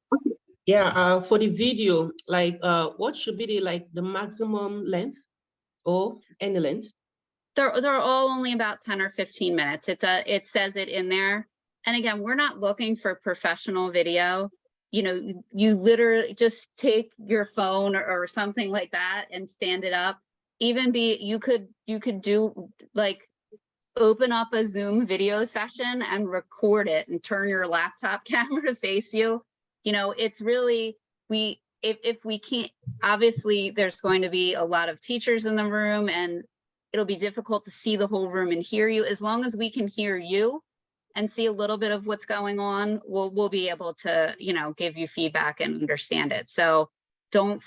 Yeah, for the video, like, what should be the maximum length or any length? They're all only about 10 or 15 minutes. It says it in there. And again, we're not looking for professional video. You know, you literally just take your phone or something like that and stand it up. Even you could do like open up a Zoom video session and record it and turn your laptop camera to face you. You know, it's really, if we can't, obviously there's going to be a lot of teachers in the room and it'll be difficult to see the whole room and hear you. As long as we can hear you and see a little bit of what's going on, we'll be able to, you know, give you feedback and understand it. So don't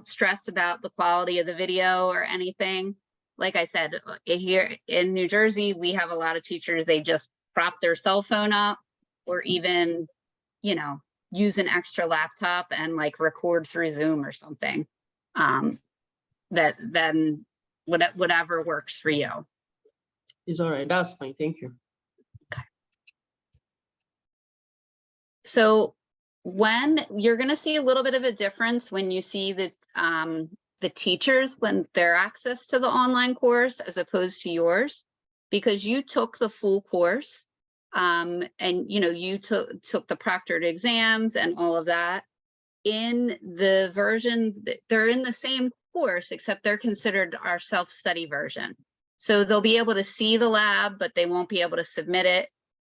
stress about the quality of the video or anything. Like I said, here in New Jersey, we have a lot of teachers, they just prop their cell phone up or even, you know, use an extra laptop and like record through Zoom or something. Then whatever works for you. It's all right, that's fine, thank you. So when you're going to see a little bit of a difference when you see that the teachers, when their access to the online course as opposed to yours, because you took the full course and you know, you took the proctored exams and all of that. In the version, they're in the same course, except they're considered our self-study version. So they'll be able to see the lab, but they won't be able to submit it,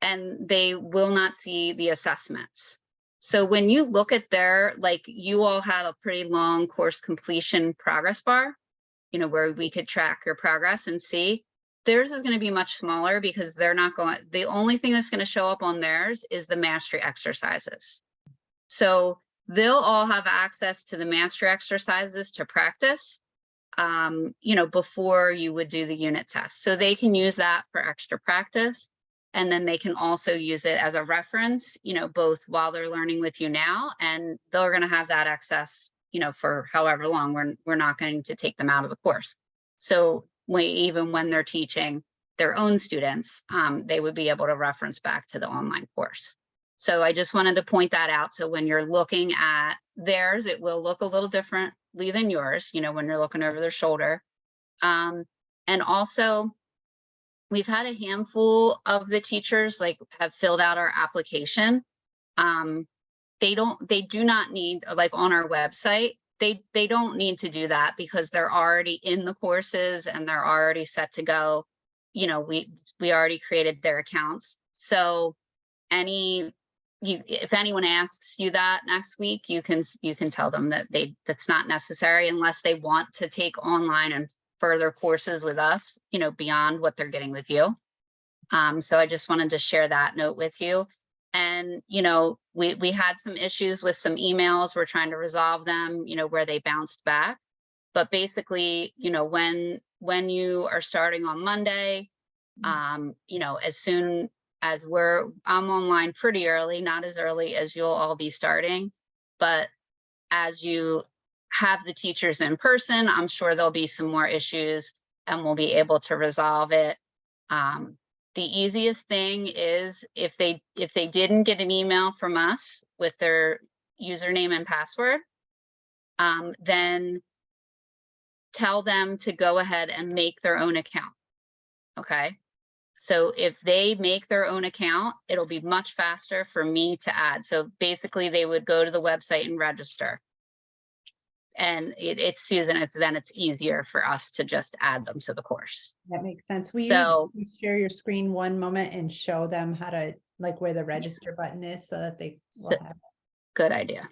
and they will not see the assessments. So when you look at their, like you all had a pretty long course completion progress bar, you know, where we could track your progress and see. Theirs is going to be much smaller because they're not going, the only thing that's going to show up on theirs is the mastery exercises. So they'll all have access to the mastery exercises to practice, you know, before you would do the unit test. So they can use that for extra practice. And then they can also use it as a reference, you know, both while they're learning with you now, and they're going to have that access, you know, for however long. We're not going to take them out of the course. So even when they're teaching their own students, they would be able to reference back to the online course. So I just wanted to point that out. So when you're looking at theirs, it will look a little differently than yours, you know, when you're looking over their shoulder. And also, we've had a handful of the teachers like have filled out our application. They do not need, like on our website, they don't need to do that because they're already in the courses and they're already set to go. You know, we already created their accounts. So if anyone asks you that next week, you can tell them that that's not necessary unless they want to take online and further courses with us, you know, beyond what they're getting with you. So I just wanted to share that note with you. And, you know, we had some issues with some emails. We're trying to resolve them, you know, where they bounced back. But basically, you know, when you are starting on Monday, you know, as soon as I'm online pretty early, not as early as you'll all be starting, but as you have the teachers in person, I'm sure there'll be some more issues and we'll be able to resolve it. The easiest thing is if they didn't get an email from us with their username and password, then tell them to go ahead and make their own account. Okay. So if they make their own account, it'll be much faster for me to add. So basically they would go to the website and register. And it's Susan, then it's easier for us to just add them to the course. That makes sense. Will you share your screen one moment and show them how to, like, where the register button is so that they will have it? Good idea.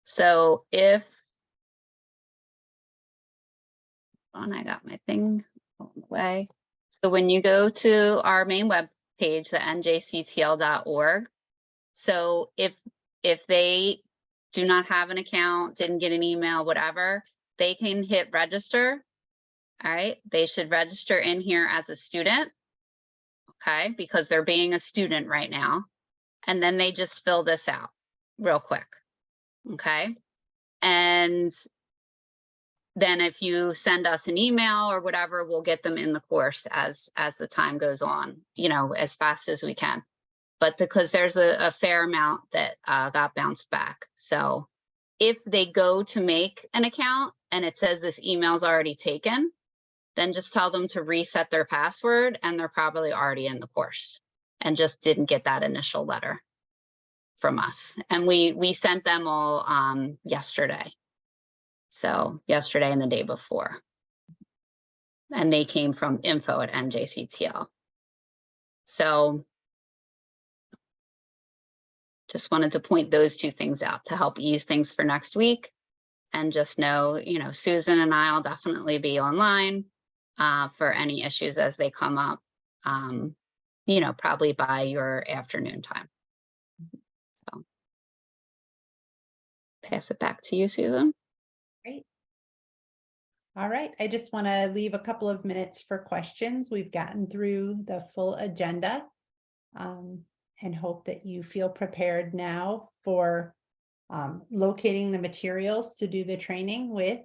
So if, I got my thing away. So when you go to our main web page, the njctl.org. So if they do not have an account, didn't get an email, whatever, they can hit register. All right, they should register in here as a student. Okay, because they're being a student right now. And then they just fill this out real quick. Okay, and then if you send us an email or whatever, we'll get them in the course as the time goes on, you know, as fast as we can. But because there's a fair amount that got bounced back. So if they go to make an account and it says this email's already taken, then just tell them to reset their password and they're probably already in the course and just didn't get that initial letter from us. And we sent them all yesterday. So yesterday and the day before. And they came from info@NJCTL. So just wanted to point those two things out to help ease things for next week. And just know, you know, Susan and I'll definitely be online for any issues as they come up, you know, probably by your afternoon time. So pass it back to you, Susan. Great. All right, I just want to leave a couple of minutes for questions. We've gotten through the full agenda and hope that you feel prepared now for locating the materials to do the training with,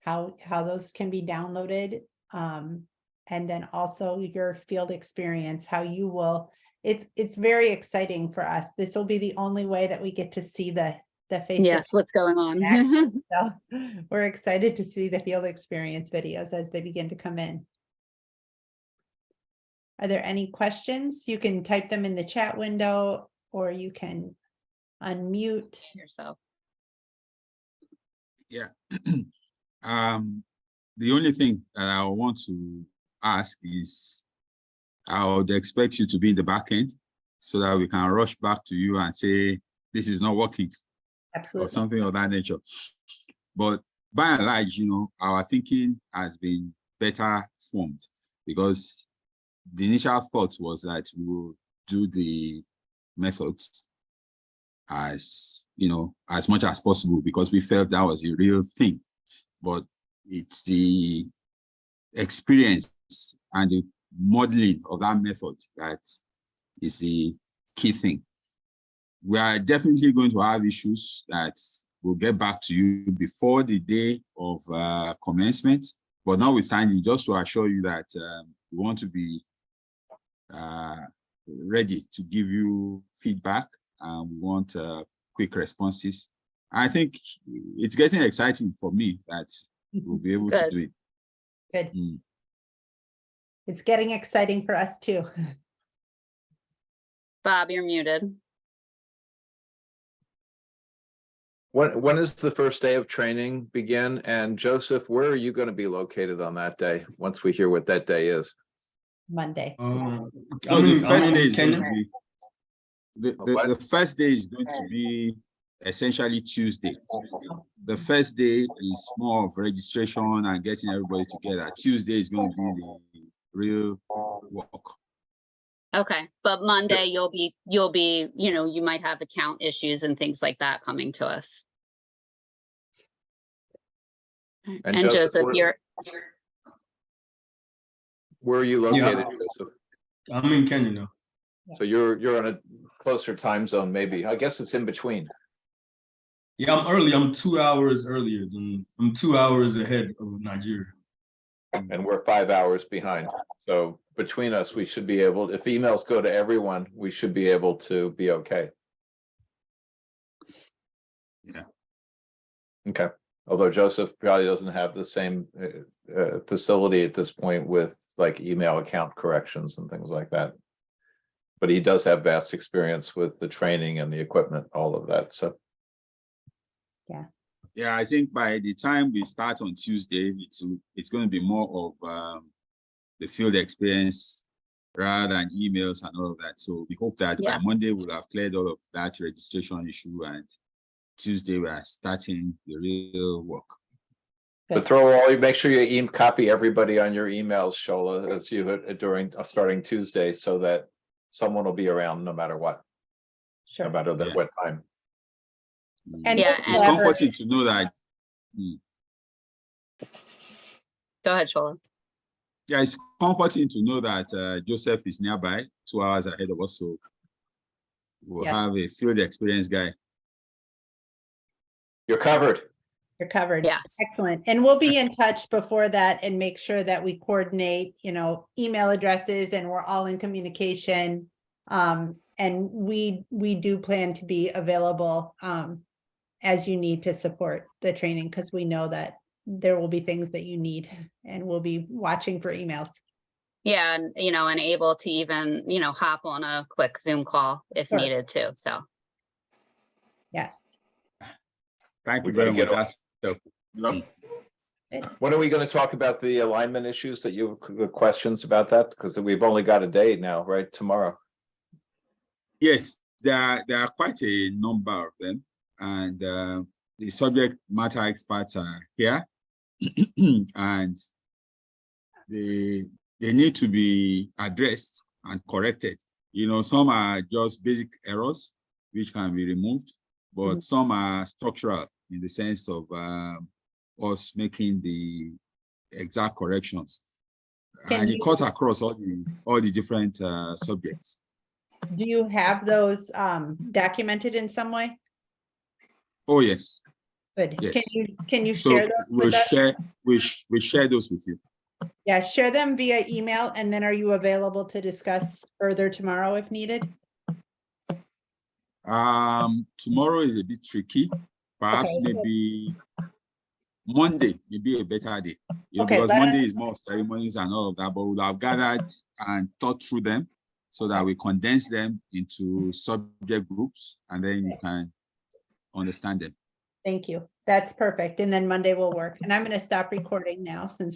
how those can be downloaded, and then also your field experience, how you will, it's very exciting for us. This will be the only way that we get to see the face. Yes, what's going on? So we're excited to see the field experience videos as they begin to come in. Are there any questions? You can type them in the chat window or you can unmute yourself. Yeah. The only thing that I want to ask is, I would expect you to be in the back end so that we can rush back to you and say, this is not working. Absolutely. Or something of that nature. But by and large, you know, our thinking has been better formed, because the initial thought was that we will do the methods as, you know, as much as possible, because we felt that was the real thing. But it's the experience and the modeling of that method that is the key thing. We are definitely going to have issues that we'll get back to you before the day of commencement. But notwithstanding, just to assure you that we want to be ready to give you feedback. We want quick responses. I think it's getting exciting for me that we'll be able to do it. Good. It's getting exciting for us too. Bob, you're muted. When is the first day of training begin? And Joseph, where are you going to be located on that day, once we hear what that day is? Monday. The first day is going to be the first day is going to be essentially Tuesday. The first day is more of registration and getting everybody together. Tuesday is going to be the real work. Okay, but Monday you'll be, you know, you might have account issues and things like that coming to us. And Joseph, where are you located, Joseph? I'm in Kenya now. So you're on a closer time zone, maybe. I guess it's in between. Yeah, I'm early. I'm 2 hours earlier I'm 2 hours ahead of Nigeria. And we're 5 hours behind. So between us, we should be able, if emails go to everyone, we should be able to be okay. Yeah. Okay. Although Joseph probably doesn't have the same facility at this point with like email account corrections and things like that. But he does have vast experience with the training and the equipment, all of that. So. Yeah, I think by the time we start on Tuesday, it's going to be more of the field experience rather than emails and all of that. So we hope that by Monday we'll have cleared all of that registration issue, and Tuesday we are starting the real work. But make sure you copy everybody on your emails, Shola, as you during starting Tuesday, so that someone will be around no matter what. Sure. No matter what time. And it's comforting to know that. Go ahead, Shola. Yeah, it's comforting to know that Joseph is nearby, 2 hours ahead of us, so we'll have a field experience guy. You're covered. You're covered. Yes. Excellent. And we'll be in touch before that and make sure that we coordinate, email addresses and we're all in communication. And we do plan to be available as you need to support the training, because we know that there will be things that you need and we'll be watching for emails. Yeah, and and able to even, hop on a quick Zoom call if Sure. needed too. So Yes. Thank you We're very gonna much. get That's helpful. When are we going to talk about the alignment issues that you have questions about that? Because we've only got a day now, right? Tomorrow. Yes, there are quite a number of them, and the subject matter experts are here, and they need to be addressed and corrected. Some are just basic errors which can be removed, but some are structural in the sense of us making the exact corrections. And it cuts across all the different subjects. Do you have those documented in some way? Oh yes. Good. Yes. Can you So share those with us? we share those with you. Yeah, share them via email, and then are you available to discuss further tomorrow if needed? Tomorrow is a bit tricky. Perhaps Okay. maybe Monday may be a better day. Okay, Because let Monday us- is more ceremonies and all of that, but we'll have gathered and thought through them so that we condense them into subject groups, and then you can understand them. Thank you. That's perfect. And then Monday will work. And I'm going to stop recording now since